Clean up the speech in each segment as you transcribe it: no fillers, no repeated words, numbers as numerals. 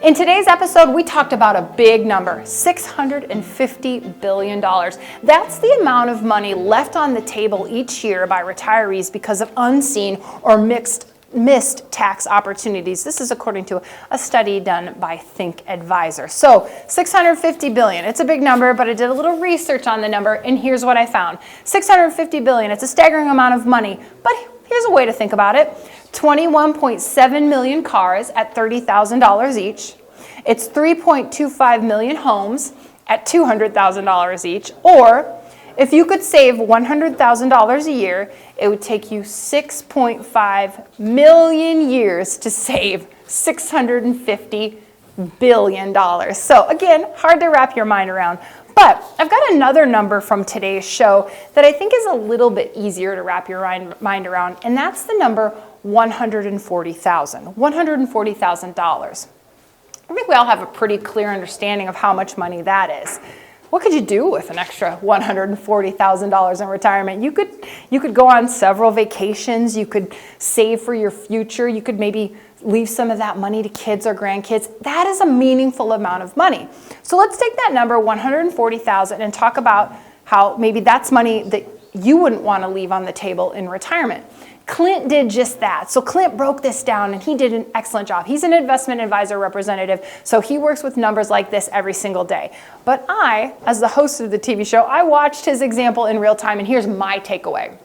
In today's episode, we talked about a big number, $650 billion. That's the amount of money left on the table each year by retirees because of unseen or missed tax opportunities. This is according to a study done by Think Advisor. So $650 billion, it's a big number, but I did a little research on the number, and here's what I found. $650 billion, it's a staggering amount of money, but here's a way to think about it. 21.7 million cars at $30,000 each. It's 3.25 million homes at $200,000 each. Or if you could save $100,000 a year, it would take you 6.5 million years to save $650 billion. So again, hard to wrap your mind around. But I've got another number from today's show that I think is a little bit easier to wrap your mind around, and that's the number $140,000. $140,000. I think we all have a pretty clear understanding of how much money that is. What could you do with an extra $140,000 in retirement? You could go on several vacations. You could save for your future. You could maybe leave some of that money to kids or grandkids. That is a meaningful amount of money. So let's take that number, $140,000, and talk about how maybe that's money that you wouldn't want to leave on the table in retirement. Clint did just that. So Clint broke this down, and he did an excellent job. He's an investment advisor representative, so he works with numbers like this every single day. But I, as the host of the TV show, I watched his example in real time, and here's my takeaway.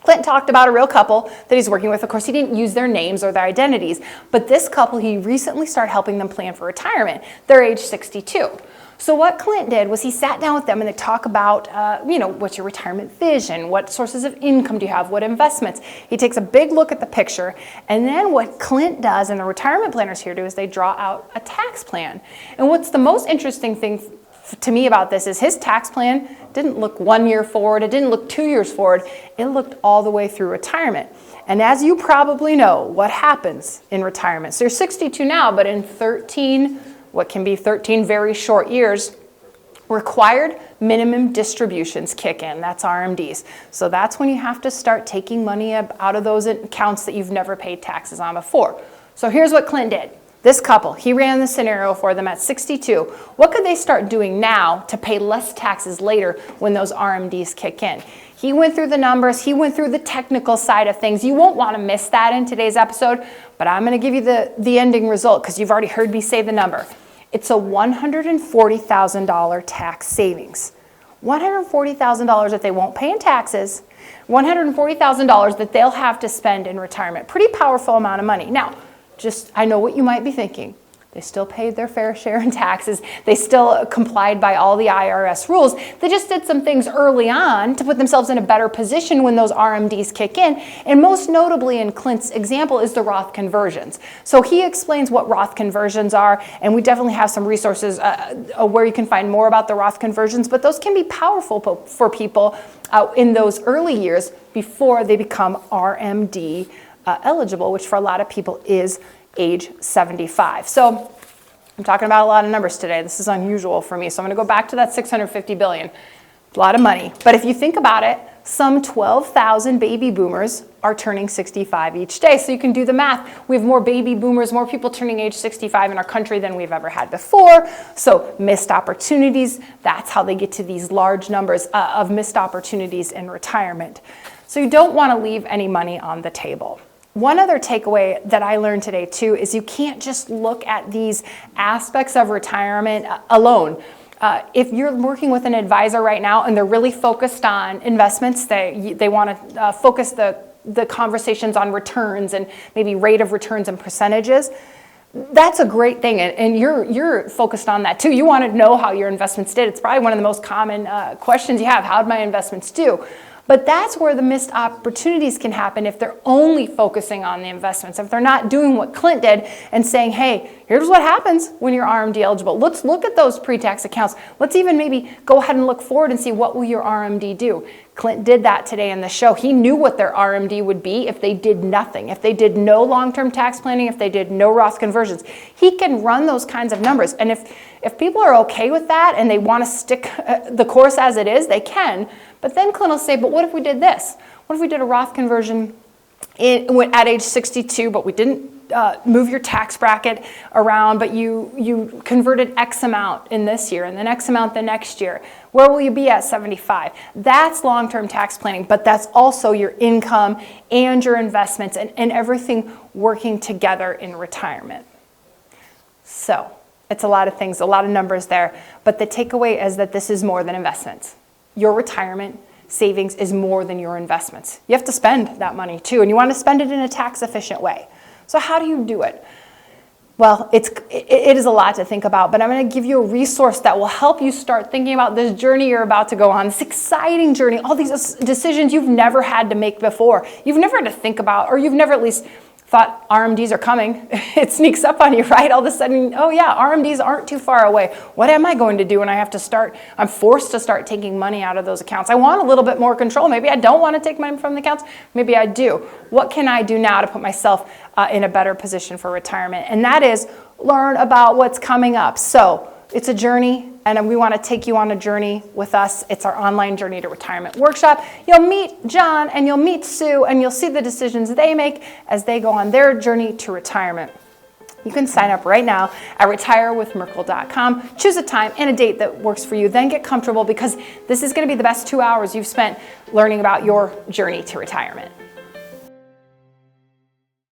Clint talked about a real couple that he's working with. Of course, he didn't use their names or their identities, but this couple, he recently started helping them plan for retirement. They're age 62. So what Clint did was he sat down with them and they talk about, what's your retirement vision? What sources of income do you have? What investments? He takes a big look at the picture. And then what Clint does and the retirement planners here do is they draw out a tax plan. And what's the most interesting thing to me about this is his tax plan didn't look 1 year forward. It didn't look 2 years forward. It looked all the way through retirement. And as you probably know, what happens in retirement? So you're 62 now, but in 13 very short years, required minimum distributions kick in. That's RMDs. So that's when you have to start taking money out of those accounts that you've never paid taxes on before. So here's what Clint did. This couple, he ran the scenario for them at 62. What could they start doing now to pay less taxes later when those RMDs kick in? He went through the numbers. He went through the technical side of things. You won't want to miss that in today's episode, but I'm going to give you the ending result because you've already heard me say the number. It's a $140,000 tax savings. $140,000 that they won't pay in taxes, $140,000 that they'll have to spend in retirement. Pretty powerful amount of money. Now, I know what you might be thinking. They still paid their fair share in taxes. They still complied by all the IRS rules. They just did some things early on to put themselves in a better position when those RMDs kick in. And most notably in Clint's example is the Roth conversions. So he explains what Roth conversions are, and we definitely have some resources where you can find more about the Roth conversions, but those can be powerful for people in those early years before they become RMD eligible, which for a lot of people is age 75. So I'm talking about a lot of numbers today. This is unusual for me. So I'm going to go back to that $650 billion. A lot of money. But if you think about it, some 12,000 baby boomers are turning 65 each day. So you can do the math. We have more baby boomers, more people turning age 65 in our country than we've ever had before. So missed opportunities, that's how they get to these large numbers of missed opportunities in retirement. So you don't want to leave any money on the table. One other takeaway that I learned today too is you can't just look at these aspects of retirement alone. If you're working with an advisor right now and they're really focused on investments, they want to focus the conversations on returns and maybe rate of returns and percentages, that's a great thing, and you're focused on that too. You want to know how your investments did. It's probably one of the most common questions you have. How did my investments do? But that's where the missed opportunities can happen if they're only focusing on the investments. If they're not doing what Clint did and saying, hey, here's what happens when you're RMD eligible. Let's look at those pre-tax accounts. Let's even maybe go ahead and look forward and see what will your RMD do. Clint did that today in the show. He knew what their RMD would be if they did nothing, if they did no long-term tax planning, if they did no Roth conversions. He can run those kinds of numbers. And if people are okay with that and they want to stick the course as it is, they can. But then Clint will say, but what if we did this? What if we did a Roth conversion at age 62, but we didn't move your tax bracket around, but you converted X amount in this year and then X amount the next year. Where will you be at 75? That's long-term tax planning, but that's also your income and your investments and everything working together in retirement. So it's a lot of things, a lot of numbers there, but the takeaway is that this is more than investments. Your retirement savings is more than your investments. You have to spend that money too, and you want to spend it in a tax-efficient way. So how do you do it? Well, it is a lot to think about, but I'm going to give you a resource that will help you start thinking about this journey you're about to go on, this exciting journey, all these decisions you've never had to make before. You've never had to think about, or you've never at least thought RMDs are coming. It sneaks up on you, right? All of a sudden, oh yeah, RMDs aren't too far away. What am I going to do when I have to start? I'm forced to start taking money out of those accounts. I want a little bit more control. Maybe I don't want to take money from the accounts. Maybe I do. What can I do now to put myself in a better position for retirement? And that is learn about what's coming up. So it's a journey, and we want to take you on a journey with us. It's our online Journey to Retirement workshop. You'll meet John and you'll meet Sue, and you'll see the decisions they make as they go on their journey to retirement. You can sign up right now at retirewithmerkle.com. Choose a time and a date that works for you. Then get comfortable, because this is going to be the best 2 hours you've spent learning about your journey to retirement.